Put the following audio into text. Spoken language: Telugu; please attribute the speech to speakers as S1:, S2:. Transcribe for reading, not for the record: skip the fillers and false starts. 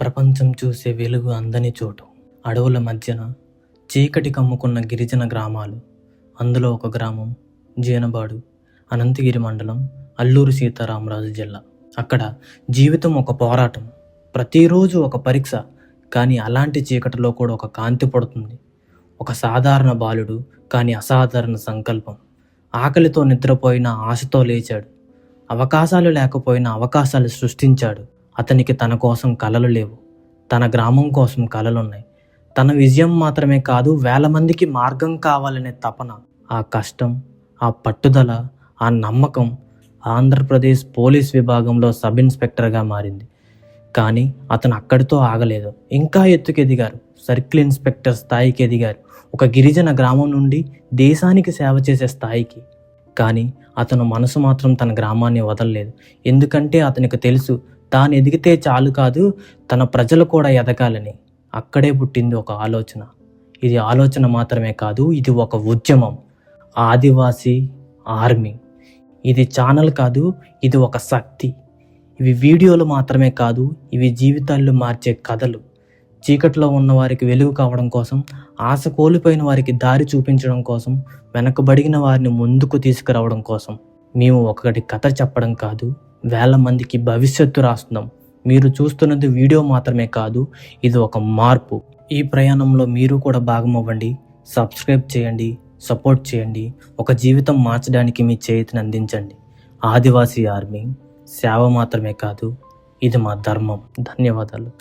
S1: ప్రపంచం చూసే వెలుగు అందని చోటు. అడవుల మధ్యన చీకటి కమ్ముకున్న గిరిజన గ్రామాలు. అందులో ఒక గ్రామం జీనబాడు, అనంతగిరి మండలం, అల్లూరు సీతారామరాజు జిల్లా. అక్కడ జీవితం ఒక పోరాటం, ప్రతిరోజు ఒక పరీక్ష. కానీ అలాంటి చీకటిలో కూడా ఒక కాంతి పడుతుంది. ఒక సాధారణ బాలుడు, కానీ అసాధారణ సంకల్పం. ఆకలితో నిద్రపోయిన ఆశతో లేచాడు. అవకాశాలు లేకపోయినా అవకాశాలు సృష్టించాడు. అతనికి తన కోసం కలలు లేవు, తన గ్రామం కోసం కలలున్నాయి. తన విజయం మాత్రమే కాదు, 1000 మందికి మార్గం కావాలనే తపన. ఆ కష్టం, ఆ పట్టుదల, ఆ నమ్మకం ఆంధ్రప్రదేశ్ పోలీస్ విభాగంలో సబ్ ఇన్స్పెక్టర్గా మారింది. కానీ అతను అక్కడితో ఆగలేదు. ఇంకా ఎత్తుకెదిగారు. సర్కిల్ ఇన్స్పెక్టర్ స్థాయికి ఎదిగారు. ఒక గిరిజన గ్రామం నుండి దేశానికి సేవ చేసే స్థాయికి. కానీ అతను మనసు మాత్రం తన గ్రామాన్ని వదలలేదు. ఎందుకంటే అతనికి తెలుసు, తాను ఎదిగితే చాలు కాదు, తన ప్రజలు కూడా ఎదగాలని. అక్కడే పుట్టింది ఒక ఆలోచన. ఇది ఆలోచన మాత్రమే కాదు, ఇది ఒక ఉద్యమం. ఆదివాసీ ఆర్మీ. ఇది ఛానల్ కాదు, ఇది ఒక శక్తి. ఇవి వీడియోలు మాత్రమే కాదు, ఇవి జీవితాల్లో మార్చే కథలు. చీకట్లో ఉన్న వారికి వెలుగు కావడం కోసం, ఆశ కోల్పోయిన వారికి దారి చూపించడం కోసం, వెనకబడిన వారిని ముందుకు తీసుకురావడం కోసం. మేము ఒకటి కథ చెప్పడం కాదు, 1000 మందికి భవిష్యత్తు రాస్తున్నాం. మీరు చూస్తున్నది వీడియో మాత్రమే కాదు, ఇది ఒక మార్పు. ఈ ప్రయాణంలో మీరు కూడా భాగం అవ్వండి. సబ్స్క్రైబ్ చేయండి, సపోర్ట్ చేయండి. ఒక జీవితం మార్చడానికి మీ చేతిని అందించండి. ఆదివాసీ ఆర్మీ సేవ మాత్రమే కాదు, ఇది మా ధర్మం. ధన్యవాదాలు.